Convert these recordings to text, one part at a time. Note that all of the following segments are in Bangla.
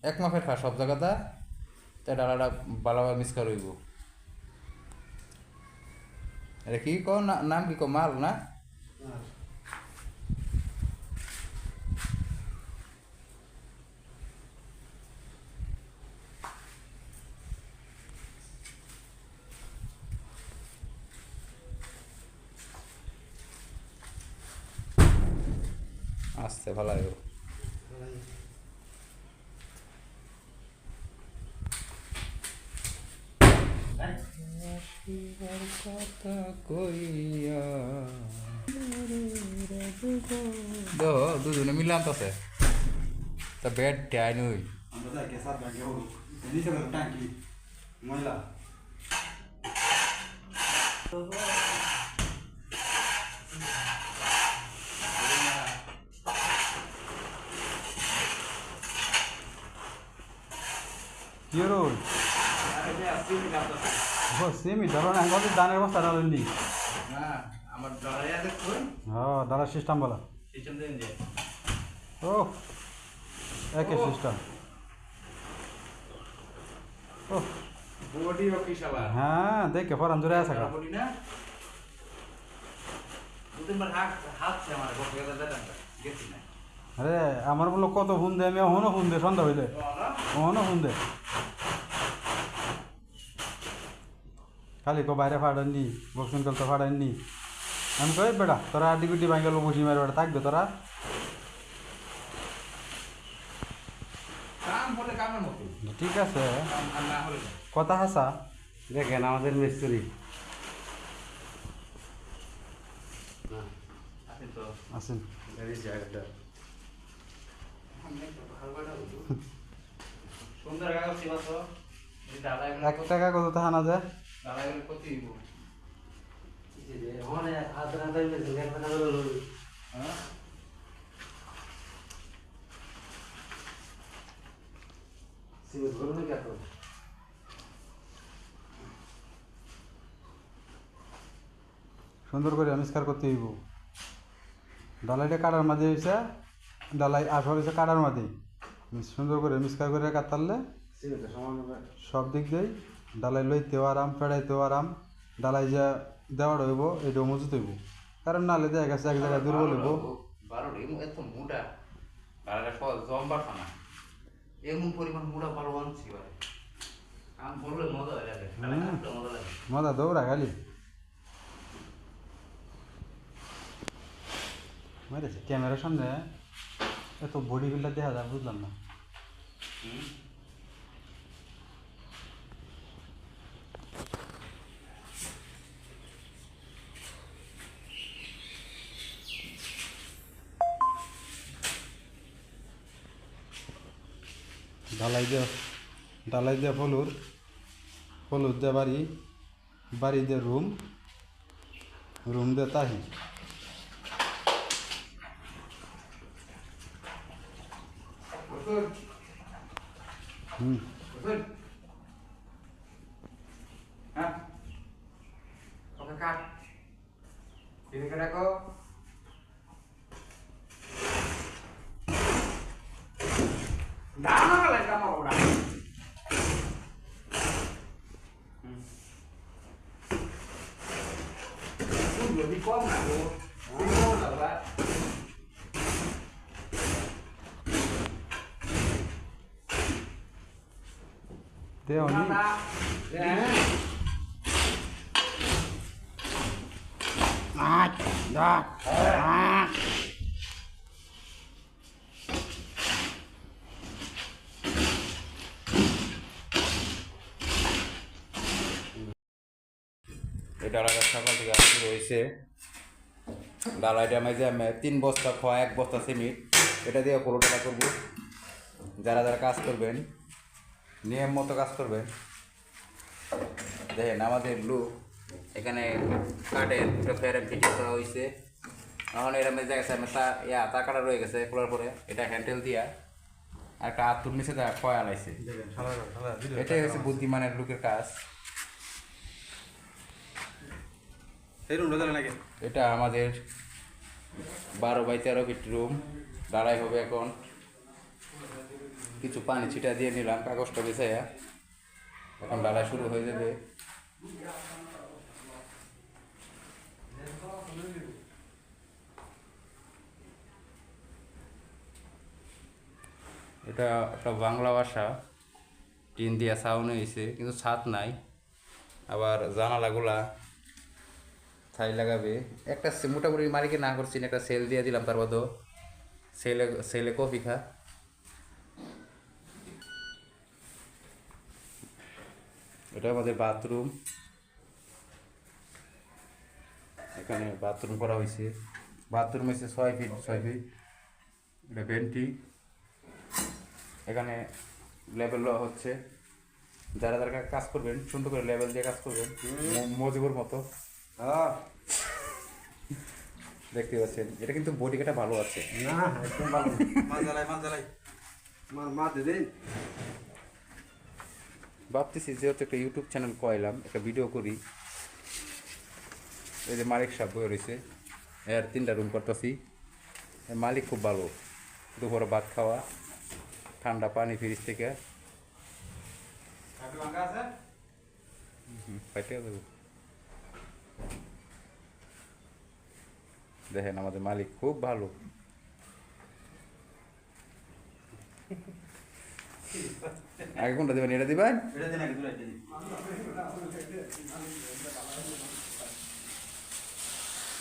এক মাফের খা সব জায়গাটা তাই ডালাটা ভালোভাবে মিক্স করে হইব। এটা কি কো নাম কি কো মাল না? আস্তে ভালো হইব। কথা কইয়া দুজনে মিলাম তাছে তা বেড টাই নই মহিলা কি রোল সেমি ধরো না দানের বস্তা ডালেননি আমার ডলারে দেখুন হ্যাঁ ডালার সিস্টেম বলা সিস্টেম দেন যে ও একই সিস্টেম ও বডি ও কি শালা হ্যাঁ দেখে ফরান জোরে আছে কা বডি না দুদিনবার হাত সে আমার বকে দাদা গেছি না আরে আমার বলো কত ফোন দে আমি এখনো ফোন দে সন্ধ্যা হইলে এখনো ফোন দে খালি কো বাইরে ফাড়াননি বক্সিং করতে ফাড়াননি আমি কই বেটা তোরা আড্ডি গুড্ডি ভাঙ গেল বসি মার বেটা থাকবে তোরা কাম হলে কামের মতো ঠিক আছে আর না হলে কথা হাসা দেখেন আমাদের মিস্ত্রি আসেন তো আসেন সুন্দর কাগজ ছিল তো দাদা 1 টাকা কত থানা যায় দাদা এগুলো কত দিব হ্যাঁ সুন্দর করে আবিষ্কার করতে হইব ডালাইটা কাটার মাঝে হয়েছে ডালাই আসল হয়েছে কাটার মাঝে সুন্দর করে মিক্সকার করে কাটতারলে সব দিক দিয়ে ডালাই লইতেও আরাম ফেড়াইতেও আরাম ডালাই যা দেওয়ার হইব এটাও মজুত হইব কারণ নাহলে দেখা গেছে এক জায়গায় দুর্বল হইব 12 এত মোটা আর সহজ জম্বার না এমন পরিমাণ মোটা ভালো আনছি ভাই কাম করলে মজা লাগে মজা লাগে মজা দৌড়া খালি মেরেছে ক্যামেরার সামনে এত বডি বিল্ডার দেখা যায় বুঝলাম না ডালাই দিয়ে ফলুর দিয়ে বাড়ি দিয়ে রুম দিয়ে তাহি হ্যাঁ ওকে কাট ঠিক রাখো দানা লাগে কামা ওরা lebih kok nggak lo? Bingung nggak pak? Teo ni. এটা সকাল থেকে শুরু হয়েছে ডালাইটা মাঝে আমি 3 বস্তা খোয়া 1 বস্তা সিমেন্ট এটা দিয়ে পুরোটা করবো যারা যারা কাজ করবেন নিয়ম মতো কাজ করবেন দেখেন আমাদের লোক এখানে কাঠের ফ্রেম ফিটিং করা হয়েছে এখন এরকম জায়গা আছে তা কাটা রয়ে গেছে খোলার পরে এটা হ্যান্ডেল দিয়া আর একটা আতুর নিচে দেওয়া খয়া লাইছে এটাই হচ্ছে বুদ্ধিমানের লোকের কাজ এটা আমাদের 12 বাই 13 ফিট রুম দাঁড়াই হবে এখন কিছু পানি ছিটা দিয়ে নিলাম কাগজটা বিছাইয়া। এখন ডালা শুরু হয়ে যাবে। এটা একটা বাংলা ভাষা, টিন দিয়া ছাউনি হয়েছে কিন্তু ছাদ নাই। আবার জানালাগুলা ছাই লাগাবে। একটা মোটামুটি মালিকে না করছি একটা সেল দিয়ে দিলাম, তার মধ্যে সেলে সেলে কফি খা। এটা আমাদের বাথরুম, এখানে বাথরুম করা হয়েছে। বাথরুম হয়েছে 6 ফিট 6 ফিট। এটা ভেন্টি, এখানে লেবেল হচ্ছে। যারা যারা কাজ করবেন সুন্দর করে লেবেল দিয়ে কাজ করবেন, মজিবুর মতো। দেখতে পাচ্ছেন এটা কিন্তু বডি কাটা ভালো আছে না একদম ভালো। মাছ দিন। ভাবতেছি যেহেতু একটা ইউটিউব চ্যানেল কইলাম, একটা ভিডিও করি। এই যে মালিক সাহেব বয়ে রয়েছে, এর 3টা রুম করতেছি। মালিক খুব ভালো, দুপুরে ভাত খাওয়া, ঠান্ডা পানি ফ্রিজ থেকে। দেখেন আমাদের মালিক খুব ভালো। আগে কোনটা দিবেন? এটা দিবেন।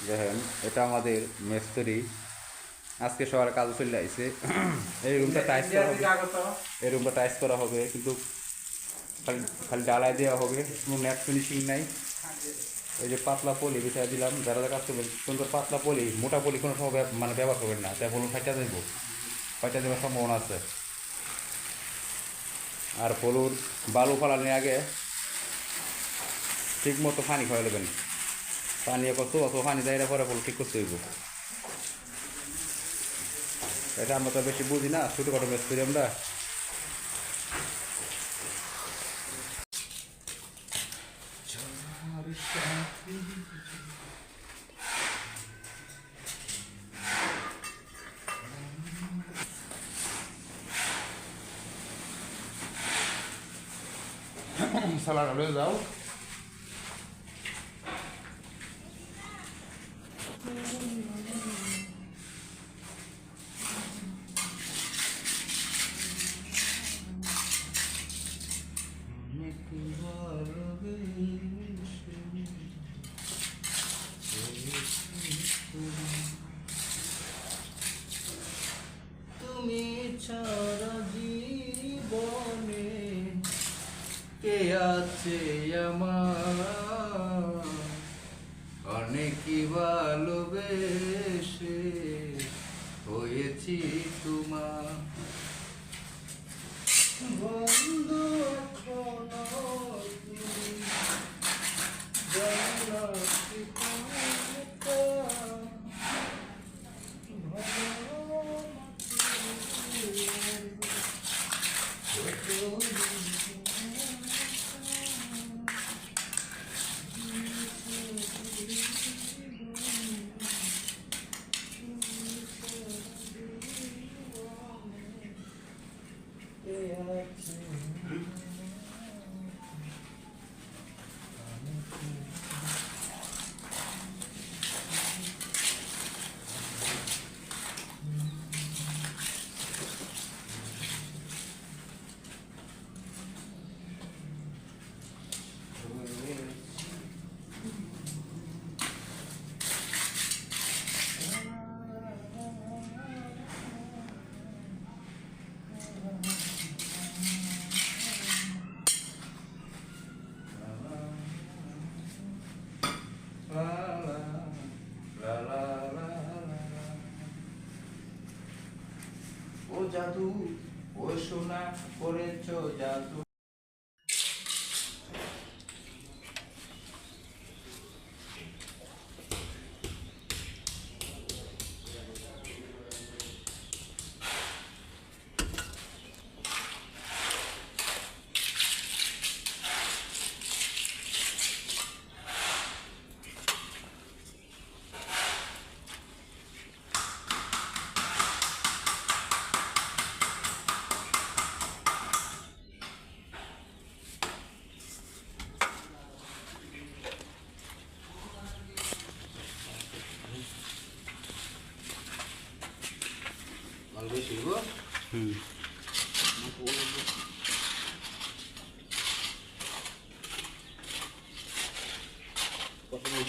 দেখেন এটা আমাদের মিস্ত্রি, আজকে সবার কাজ চলে আসছে। এই রুমটা টাইস করা হবে, এই রুমটা টাইস করা হবে, কিন্তু খালি খালি ডালাই দেওয়া হবে, কোনো নেট ফিনিশিং নাই। এই যে পাতলা পলি বিছাই দিলাম। যারা যারা কাজ করবেন সুন্দর পাতলা পলি, মোটা পলি কোনো সময় মানে ব্যবহার করবেন না, তাই হলুদ ফাইটা দেবো, ফাইটা দেওয়ার সম্ভাবনা আছে। আর হলুদ বালু ফালানোর আগে ঠিক মতো পানি খাওয়াই দেবেন। পানি কত অত পানি দেয় পরে হলুদ ঠিক করতে হইব। এটা আমরা তো বেশি বুঝি না, ছোটোখাটো মিস্ত্রি আমরা। সালাড হয়ে যাও। তুমি ছাড়া জীবনে কে আছে আমার, অনেকই ভালোবেসে হয়েছি তোমার বন্ধু। এখনো তুমি জানো কি কোনটা ও জাদু, ও সোনা করেছ জাদু।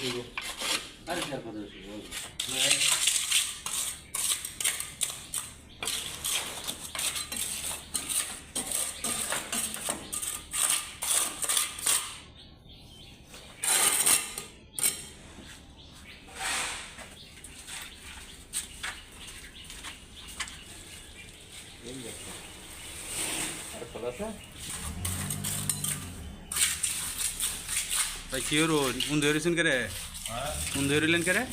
দিব আরে চার কথা আর ফল আছে ভাই কি হলো উন্দে হরিছেন কে রে উন্দে হরিলেন কে রে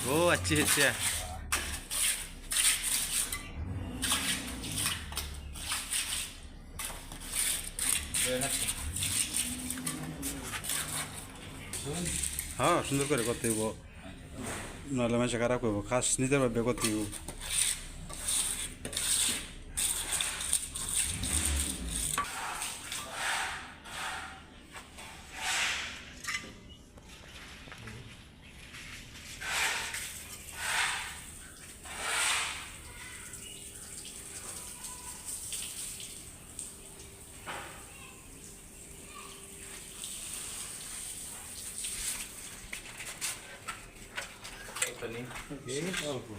ও আচ্ছা আচ্ছা হ্যাঁ সুন্দর করে করতে হইব নাহলে মানুষ খারাপ করবো খাস নিজের ভাবে করতে হইব অল্প